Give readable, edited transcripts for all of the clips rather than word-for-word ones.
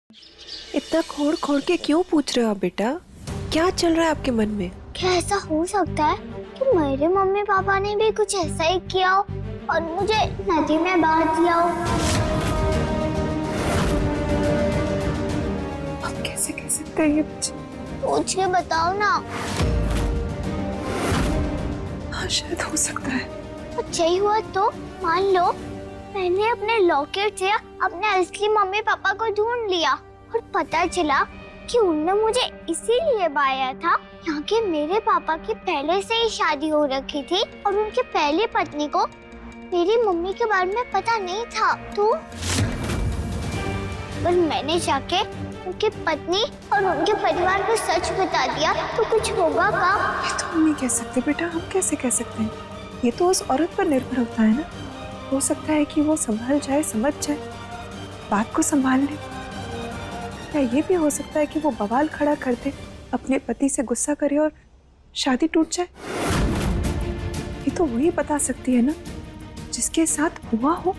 इतना खोड़ खोड़ के क्यों पूछ रहे हो आप बेटा? क्या चल रहा है आपके मन में? क्या ऐसा हो सकता है कि मेरे मम्मी पापा ने भी कुछ ऐसा ही किया हो और मुझे नदी में बहा दिया हो? आप कैसे कह सकते हैं ये मुझे? पूछ के बताओ ना। हाँ, शायद हो सकता है। अच्छा ही हुआ तो मान लो मैंने अपने लॉकेट से अपने असली मम्मी पापा को ढूंढ लिया और पता चला कि उनने मुझे इसीलिए बाया था यहाँ के मेरे पापा की पहले से ही शादी हो रखी थी और उनकी पहली पत्नी को मेरी मम्मी के बारे में पता नहीं था। तो पर मैंने जाके उनकी पत्नी और उनके परिवार को सच बता दिया तो कुछ होगा का? ये तो हम नहीं कह सकते बेटा, हम कैसे कह सकते हैं? ये तो उस औरत पर निर्भर होता है ना। हो सकता है कि वो संभल जाए, समझ जाए, बात को संभाल ले। या ये भी हो सकता है कि वो बवाल खड़ा कर दे, अपने पति से गुस्सा करे और शादी टूट जाए। ये तो वही बता सकती है ना जिसके साथ हुआ हो।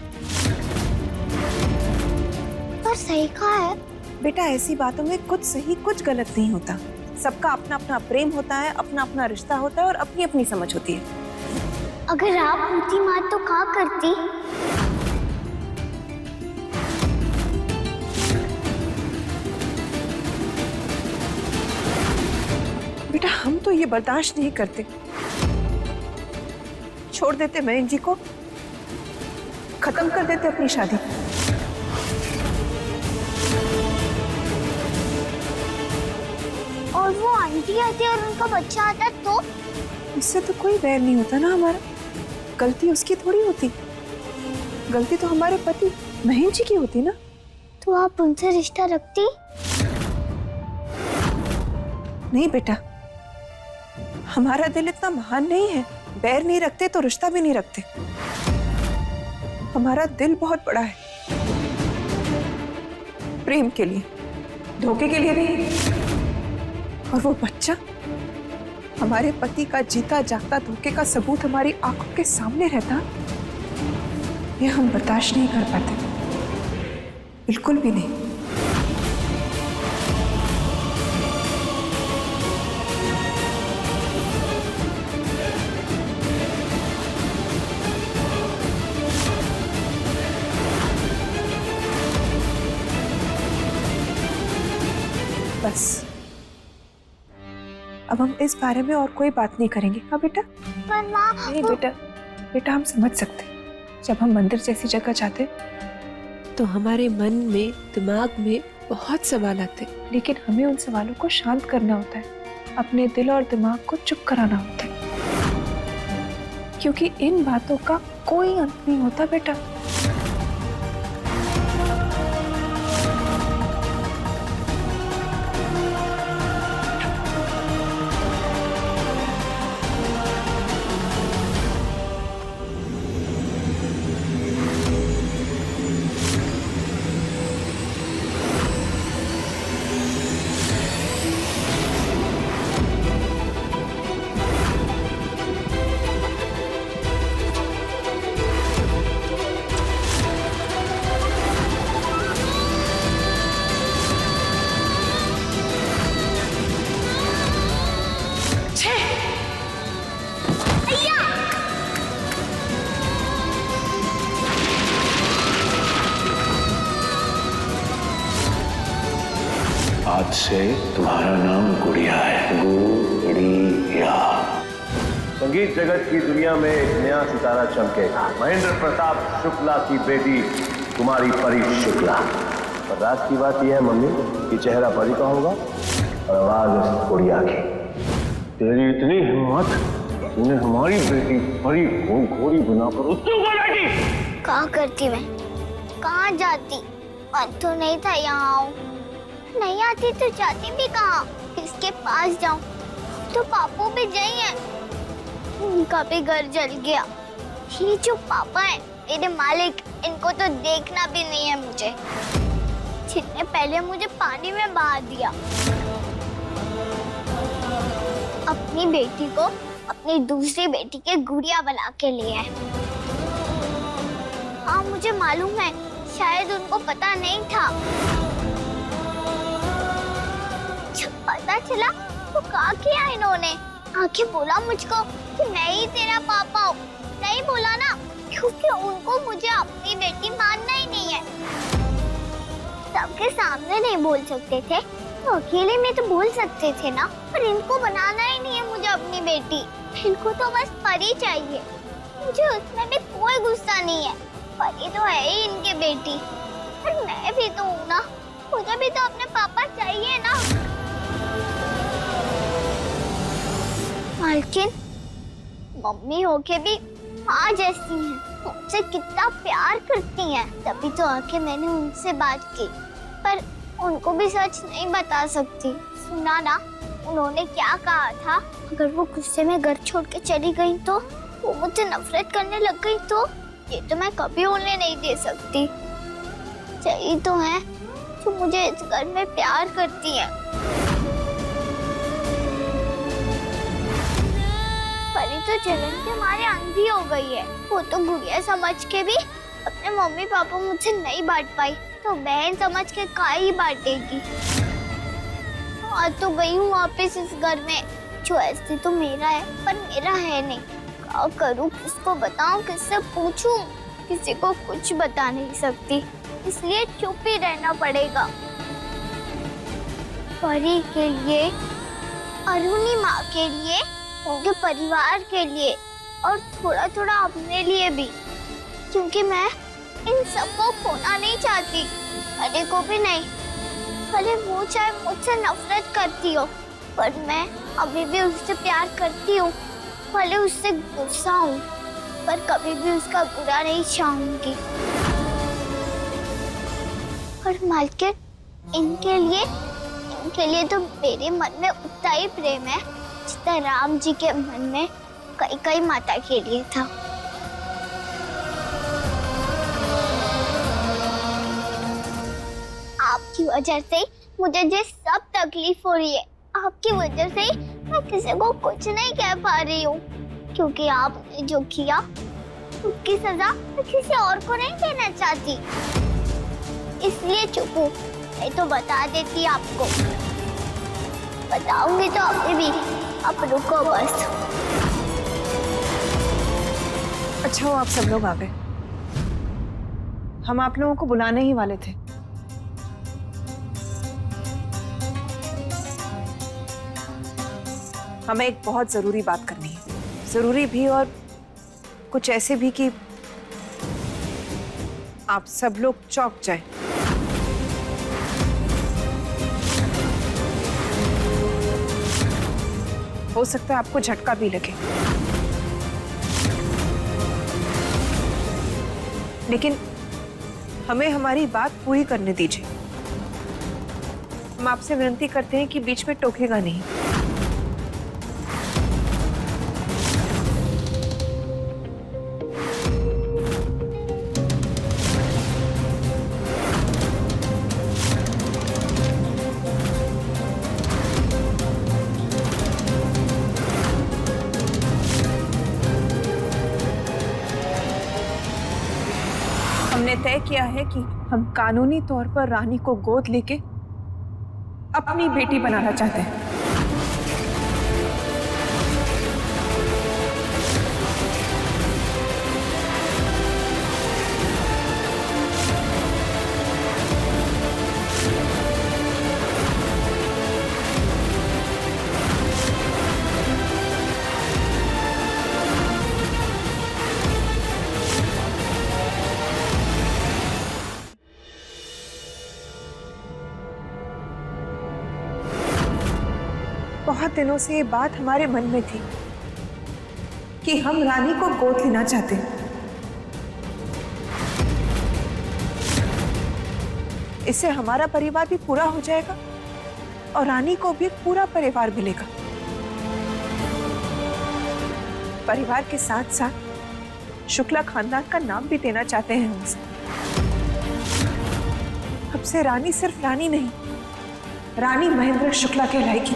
पर सही कहा है बेटा, ऐसी बातों में कुछ सही कुछ गलत नहीं होता। सबका अपना अपना प्रेम होता है, अपना अपना रिश्ता होता है और अपनी अपनी समझ होती है। अगर आप होती माँ तो क्या करती? बेटा, हम तो ये बर्दाश्त नहीं करते। छोड़ देते मयंक जी को, खत्म कर देते अपनी शादी। और वो आंटी आती और उनका बच्चा आता तो? इससे तो कोई वैर नहीं होता ना हमारा। गलती उसकी थोड़ी होती, गलती तो हमारे पति महेंद्र जी की होती ना। तो आप उनसे रिश्ता रखती? नहीं बेटा, हमारा दिल इतना महान नहीं है। बैर नहीं रखते तो रिश्ता भी नहीं रखते। हमारा दिल बहुत बड़ा है, प्रेम के लिए, धोखे के लिए नहीं। और वो बच्चा हमारे पति का जीता जागता धोखे का सबूत हमारी आंखों के सामने रहता, ये हम बर्दाश्त नहीं कर पाते, बिल्कुल भी नहीं। बस अब हम इस बारे में और कोई बात नहीं करेंगे। हाँ बेटा? पर माँ नहीं बेटा, बेटा हम समझ सकते। जब हम मंदिर जैसी जगह जाते तो हमारे मन में, दिमाग में बहुत सवाल आते, लेकिन हमें उन सवालों को शांत करना होता है, अपने दिल और दिमाग को चुप कराना होता है, क्योंकि इन बातों का कोई अंत नहीं होता बेटा। आज से तुम्हारा नाम गुड़िया है, गुड़िया। संगीत जगत की दुनिया में एक नया सितारा चमके। महेंद्र प्रताप शुक्ला की बेटी कुमारी परी शुक्ला। पर राज की बात यह है मम्मी कि चेहरा परी का होगा और आवाज गुड़िया की। तेरी इतनी हिम्मत, तूने हमारी बेटी परी को घोड़ी बनाकर उसके ऊपर बैठी। कहाँ करती मैं? कहाँ जाती? मन तो नहीं था यहाँ आऊं। नहीं आती तो जाती भी कहाँ? किसके पास जाऊं? तो पापू भी जाइए, उनका भी घर जल गया। ये जो पापा है मेरे मालिक, इनको तो देखना भी नहीं है मुझे, जिसने पहले मुझे पानी में बहा दिया। अपनी बेटी को अपनी दूसरी बेटी के गुड़िया बना के लिए है। हाँ मुझे मालूम है, शायद उनको पता नहीं था। जब पता चला तो क्या किया इन्होंने? आके बोला मुझको कि मैं ही तेरा पापा हूँ। नहीं बोला ना, क्योंकि उनको मुझे अपनी बेटी मानना ही नहीं है। सबके सामने नहीं बोल सकते थे तो अकेले में तो बोल सकते थे ना, पर इनको बनाना ही नहीं है मुझे अपनी बेटी। इनको तो बस परी चाहिए। मुझे उसमें भी कोई गुस्सा नहीं है, परी तो है ही इनके बेटी। पर मैं भी तो हूँ ना, मुझे भी तो अपने पापा चाहिए ना। मालकिन, मम्मी होके भी माँ जैसी हैं, मुझसे कितना प्यार करती हैं। तभी तो आके मैंने उनसे बात की, पर उनको भी सच नहीं बता सकती। सुना ना उन्होंने क्या कहा था, अगर वो गुस्से में घर छोड़ के चली गई तो वो मुझसे नफरत करने लग गई तो ये तो मैं कभी उन्हें नहीं दे सकती। सही तो है जो मुझे इस घर में प्यार करती है। परी तो जलन के मारे अंधी हो गई है। वो तो गुड़िया समझ के भी अपने मम्मी पापा मुझसे नहीं बांट पाई, तो बहन समझ के का ही बांटेगी। आज तो गई हूँ वापस इस घर में, जो ऐसे तो मेरा है पर मेरा है नहीं। क्या करूँ, किसको बताऊँ, किससे पूछूं? किसी को कुछ बता नहीं सकती, इसलिए चुप ही रहना पड़ेगा। परी के लिए, अरुणी माँ के लिए, उनके परिवार के लिए और थोड़ा थोड़ा अपने लिए भी, क्योंकि मैं इन सबको खोना नहीं चाहती। अरे को भी नहीं, भले वो चाहे मुझसे नफरत करती हो, पर मैं अभी भी उससे प्यार करती हूँ। भले उससे गुस्सा हूँ, पर कभी भी उसका बुरा नहीं चाहूंगी। और मालकिन, इनके लिए तो मेरे मन में उतना ही प्रेम है जितना राम जी के मन में कई माता के लिए था। आपकी वजह से मुझे जो सब तकलीफ हो रही है, आपकी वजह से ही मैं किसी को कुछ नहीं कह पा रही हूँ, क्योंकि आपने जो किया उसकी सजा मैं किसी और को नहीं देना चाहती, इसलिए चुप हूँ। मैं तो बता देती आपको, बताऊंगी तो अभी भी, आप रुको बस। अच्छा हो आप सब लोग आ गए, हम आप लोगों को बुलाने ही वाले थे। हमें एक बहुत जरूरी बात करनी है, जरूरी भी और कुछ ऐसे भी कि आप सब लोग चौंक जाएं। हो सकता है आपको झटका भी लगे, लेकिन हमें हमारी बात पूरी करने दीजिए। हम आपसे विनती करते हैं कि बीच में टोकेगा नहीं। हमने तय किया है कि हम कानूनी तौर पर रानी को गोद लेके अपनी बेटी बनाना चाहते हैं। बहुत दिनों से ये बात हमारे मन में थी कि हम रानी को गोद लेना चाहते हैं। इससे हमारा परिवार भी पूरा हो जाएगा और रानी को भी एक पूरा परिवार मिलेगा। परिवार के साथ साथ शुक्ला खानदान का नाम भी देना चाहते हैं हमसे। अब से रानी सिर्फ रानी नहीं, रानी महेंद्र शुक्ला कहलाएगी।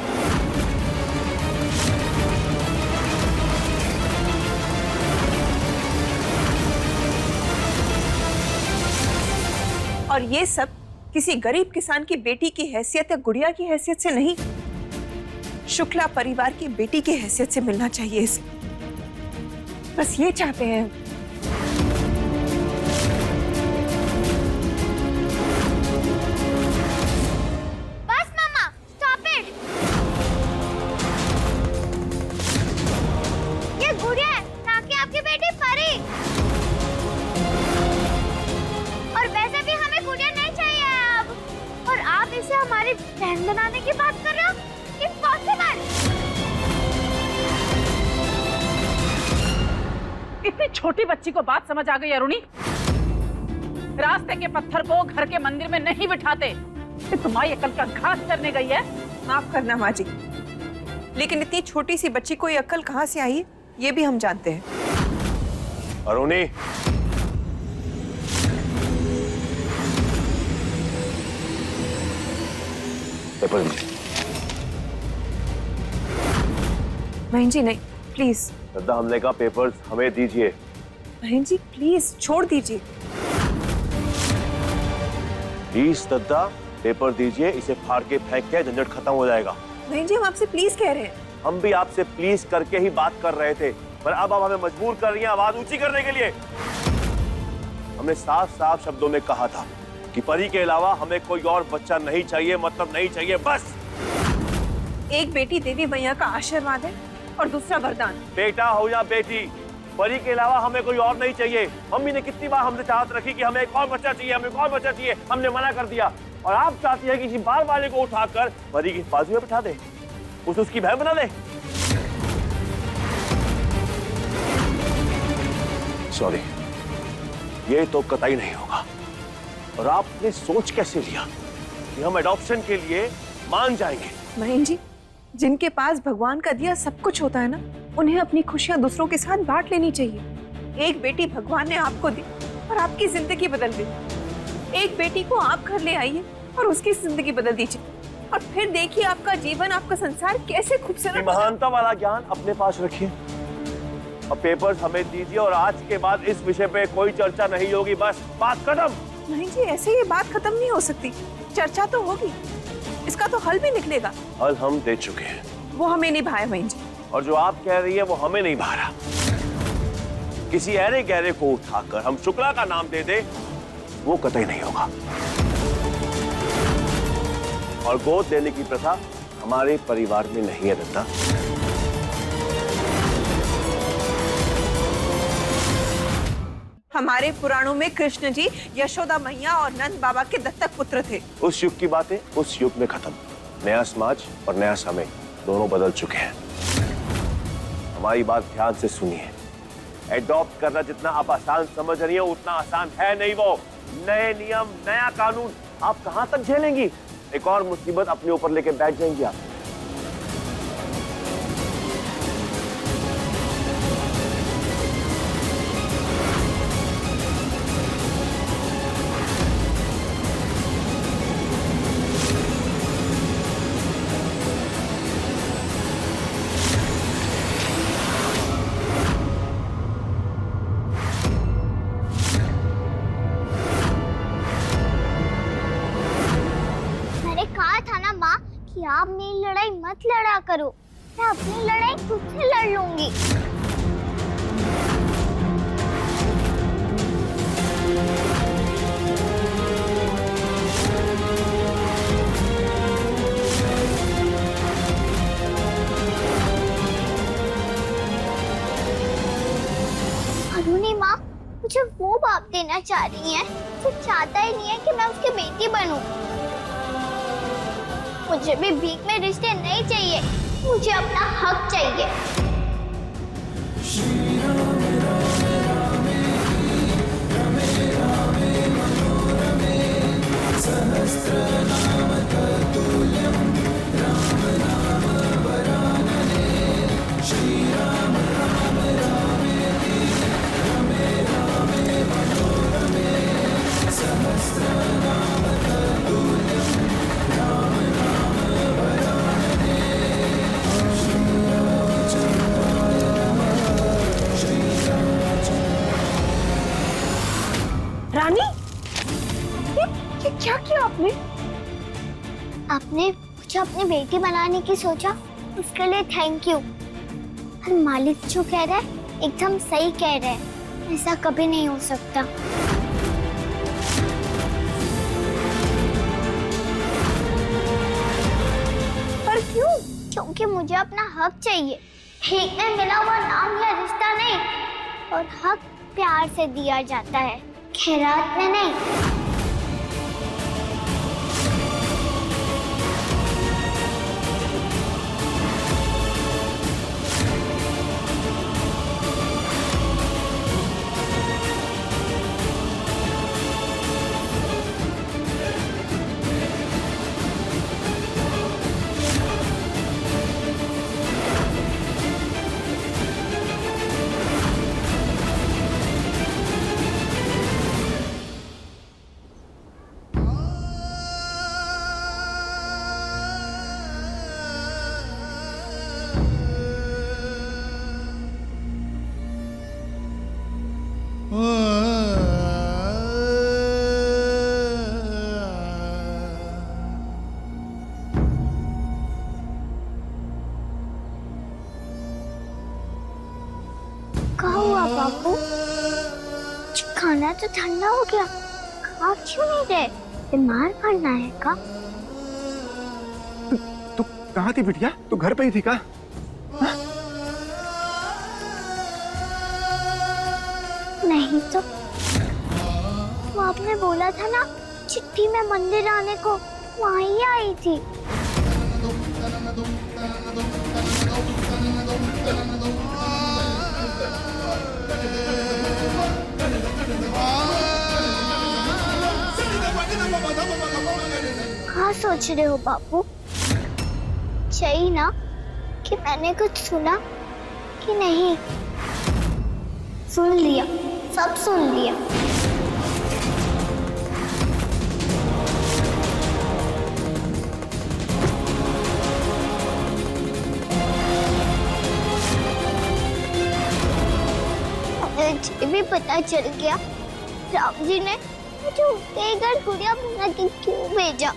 और ये सब किसी गरीब किसान की बेटी की हैसियत या गुड़िया की हैसियत से नहीं, शुक्ला परिवार की बेटी की हैसियत से मिलना चाहिए इसे। बस ये चाहते हैं। बस मम्मा, स्टॉप इट। ये गुड़िया है, ना कि आपकी बेटी परी। और वैसे भी हमें गुड़िया नहीं चाहिए अब। और आप इसे हमारी बहन बनाने की बात कर रहे हो? इम्पॉसिबल। इतनी छोटी बच्ची को बात समझ आ गई अरुणी? रास्ते के पत्थर को घर के मंदिर में नहीं बिठाते। तुम्हारी अकल का घास करने गई है। माफ करना माँ जी, लेकिन इतनी छोटी सी बच्ची को ये अक्ल कहाँ से आई है, ये भी हम जानते हैं। अरुणी, पेपर दीजिए। बहन जी नहीं, प्लीज। श्रद्धा, हमने कहा पेपर्स हमें दीजिए। बहन जी प्लीज छोड़ दीजिए। प्लीज श्रद्धा, पेपर दीजिए, इसे फाड़ के फेंक के झंझट खत्म हो जाएगा। बहन जी हम आपसे प्लीज कह रहे हैं। हम भी आपसे प्लीज करके ही बात कर रहे थे, पर अब आप हमें मजबूर कर रही हैं आवाज ऊंची करने के लिए। हमने साफ साफ शब्दों में कहा था कि परी के अलावा हमें कोई और बच्चा नहीं चाहिए, मतलब नहीं चाहिए, बस। एक बेटी देवी मैया का आशीर्वाद है और दूसरा वरदान। बेटा हो या बेटी, परी के अलावा हमें कोई और नहीं चाहिए। मम्मी ने कितनी बार हमसे चाहत रखी कि हमें एक और बच्चा चाहिए, हमें एक और बच्चा चाहिए, हमने मना कर दिया। और आप चाहती है कि किसी बाल वाले को उठाकर परी की बाजू में बिठा दे, उसे उसकी बहन बना दे। सॉरी, ये तो कतई नहीं होगा। और आपने सोच कैसे लिया कि हम एडॉप्शन के लिए मान जाएंगे? बहन जी, जिनके पास भगवान का दिया सब कुछ होता है ना, उन्हें अपनी खुशियां दूसरों के साथ बांट लेनी चाहिए। एक बेटी भगवान ने आपको दी और आपकी जिंदगी बदल दी। एक बेटी को आप घर ले आइए और उसकी जिंदगी बदल दीजिए, और फिर देखिए आपका जीवन, आपका संसार कैसे खूबसूरत। महानता वाला ज्ञान अपने पास रखिए। अब पेपर्स हमें दीजिए और आज के बाद इस विषय पे कोई चर्चा नहीं होगी, बस बात खत्म। नहीं जी, ऐसे ये बात खत्म नहीं हो सकती। चर्चा तो होगी, इसका तो हल भी निकलेगा। हल हम दे चुके हैं। वो हमें नहीं भाया बहन जी। और जो आप कह रही है वो हमें नहीं भा रहा। किसी ऐरे गहरे को उठाकर हम शुक्ला का नाम दे दे, वो कतई नहीं होगा। और गोद देने की प्रथा हमारे परिवार में नहीं है दत्ता। हमारे पुराणों में कृष्ण जी यशोदा मैया और नंद बाबा के दत्तक पुत्र थे। उस युग की बातें उस युग में खत्म। नया समाज और नया समय दोनों बदल चुके हैं। हमारी बात ध्यान से सुनिए। एडॉप्ट करना जितना आप आसान समझ रही हैं उतना आसान है नहीं। वो नए नियम, नया कानून, आप कहां तक झेलेंगी? एक और मुसीबत अपने ऊपर लेके बैठ जाएंगी आप। कि आप मेरी लड़ाई मत लड़ा करो, मैं अपनी लड़ाई खुद से लड़ लूंगी। अरुणी माँ मुझे वो बाप देना चाह रही हैं जो चाहता ही नहीं है कि मैं उसकी बेटी बनूं। मुझे भी भीख में रिश्ते नहीं चाहिए, मुझे अपना हक चाहिए। रानी, ये क्या किया आपने? आपने मुझे अपनी बेटी बनाने की सोचा उसके लिए थैंक यू। और मालिक जो कह रहा है एकदम सही कह रहे हैं, ऐसा कभी नहीं हो सकता। पर क्यों? क्योंकि मुझे अपना हक चाहिए। ठीक में मिला हुआ नाम या रिश्ता नहीं, और हक प्यार से दिया जाता है, खैरात में नहीं। क्या हुआ बाबू? खाना तो ठंडा हो गया, खा क्यों नहीं रहे? बीमार पड़ना है का? तू कहाँ थी बिटिया? तू घर पे ही थी का? नहीं तो वो आपने बोला था ना चिट्ठी में मंदिर आने को, वहीं आई थी। क्या सोच रहे हो बापू? चाहिए ना कि मैंने कुछ सुना कि नहीं? सुन लिया, सब सुन लिया। मुझे भी पता चल गया राम जी ने मुझे उसके घर गुड़िया बना के क्यों भेजा।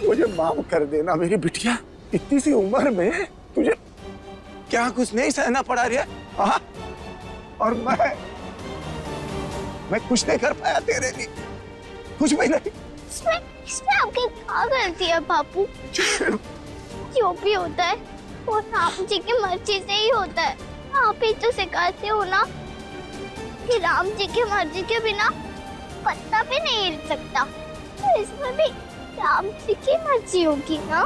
मुझे माफ कर देना मेरी बिटिया, इतनी सी उम्र में तुझे क्या कुछ नहीं सहना पड़ा रहा है? हाँ? और मैं कुछ नहीं कर पाया तेरे लिए, कुछ भी नहीं। इसमें आपकी क्या गलती है बापू? जो भी होता है वो राम जी की मर्जी से ही होता है। आप ही तो सिखाते हो ना कि राम जी की मर्जी के बिना पत्ता भी नहीं हिल सकता, तो इसमें भी राम जी की मर्जी होगी ना।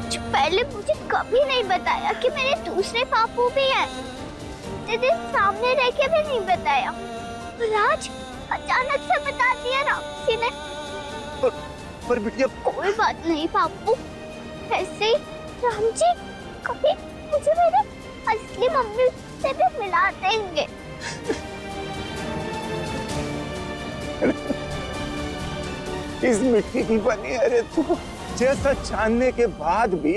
जो पहले मुझे कभी नहीं बताया कि मेरे दूसरे बापू भी हैं, तेरे सामने रह के भी नहीं बताया, और आज अचानक से बता दिया राम जी ने। पर बिटिया कोई बात नहीं बापू, ऐसे ही राम जी कभी मुझे मेरे असली मम्मी से भी मिला देंगे। इस मिट्टी की बनी है रे तू, जैसा जानने के बाद भी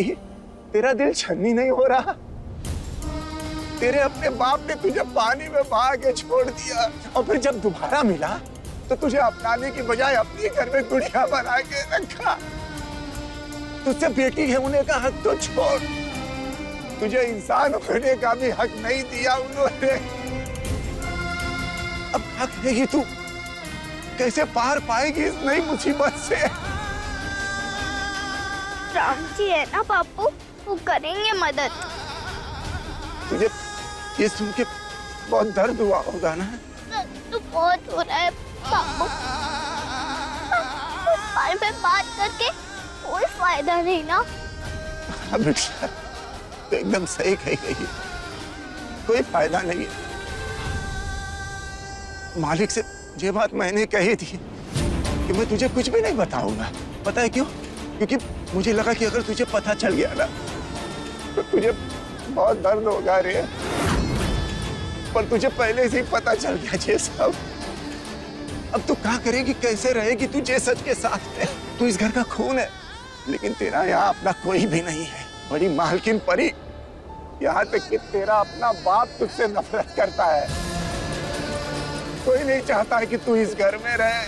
तेरा दिल छन्नी नहीं हो रहा। तेरे अपने बाप ने तुझे पानी में बहा के छोड़ दिया, और फिर जब दोबारा मिला तो तुझे अपनाने की बजाय अपने घर में गुड़िया बना के रखा। तुझसे बेटी होने का हक तो छोड़, तुझे इंसान होने का भी हक नहीं दिया उन्होंने। अब क्या करेगी तू? कैसे पार पाएगी इस नई मुसीबत से? राम जी है ना बापू, वो करेंगे मदद। तुझे ये सुन के बहुत दर्द हुआ होगा ना? तो बहुत हो रहा है बापू, उस बारे में बात करके कोई फायदा नहीं ना। बेटा तो एकदम सही कही गई, कोई फायदा नहीं है। मालिक से ये बात मैंने कही थी कि मैं तुझे कुछ भी नहीं बताऊंगा। पता है क्यों? क्योंकि मुझे लगा कि अगर तुझे पता चल गया ना तो तुझे बहुत दर्द होगा रे, पर तुझे पहले से ही पता चल गया ये सब। अब तू क्या करेगी, कैसे रहेगी तू जे सच के साथ है? तू इस घर का खून है, लेकिन तेरा यहाँ अपना कोई भी नहीं है। बड़ी मालकिन परी, यहाँ तक कि तेरा अपना बाप तुझसे नफरत करता है। कोई नहीं चाहता है कि तू इस घर में रहे,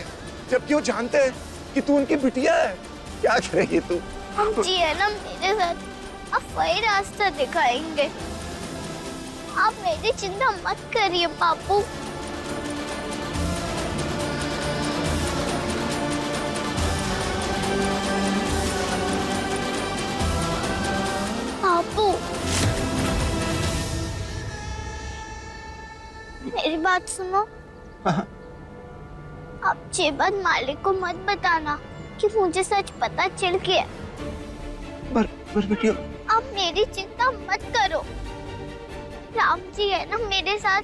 जबकि वो जानते हैं कि तू उनकी बिटिया है। क्या करेगी तू? हम जी है ना मेरे साथ, आप वही रास्ता दिखाएंगे। आप मेरी चिंता मत करिए पापू। पापू मेरी बात सुनो। हाँ। आप ये बात मालिक को मत बताना कि मुझे सच पता चल गया। पर बिटिया, आप मेरी चिंता मत करो, राम जी है ना मेरे साथ।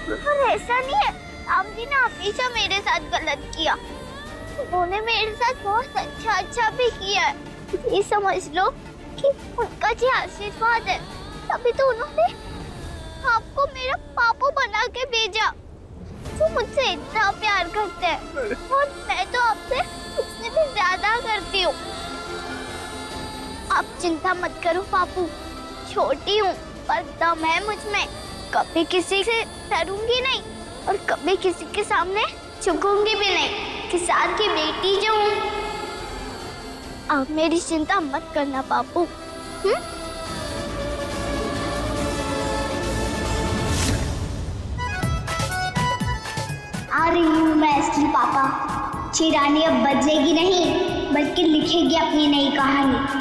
और ऐसा नहीं है, राम जी ने हमेशा मेरे साथ गलत किया, उन्होंने मेरे साथ बहुत अच्छा भी किया है। ये समझ लो कि उनका जो आशीर्वाद है, तभी तो उन्होंने आपको मेरा पापा बना के भेजा। वो मुझसे इतना प्यार करते हैं और मैं तो आपसे उससे भी ज्यादा करती हूँ। आप चिंता मत करो पापू, छोटी हूँ पर दम है मुझ में। कभी किसी से डरूंगी नहीं और कभी किसी के सामने झुकूंगी भी नहीं। किसान की बेटी जो हूँ। आप मेरी चिंता मत करना पापू। आ रही हूँ मैं असली पापा। चिरानी अब बदलेगी नहीं बल्कि लिखेगी अपनी नई कहानी।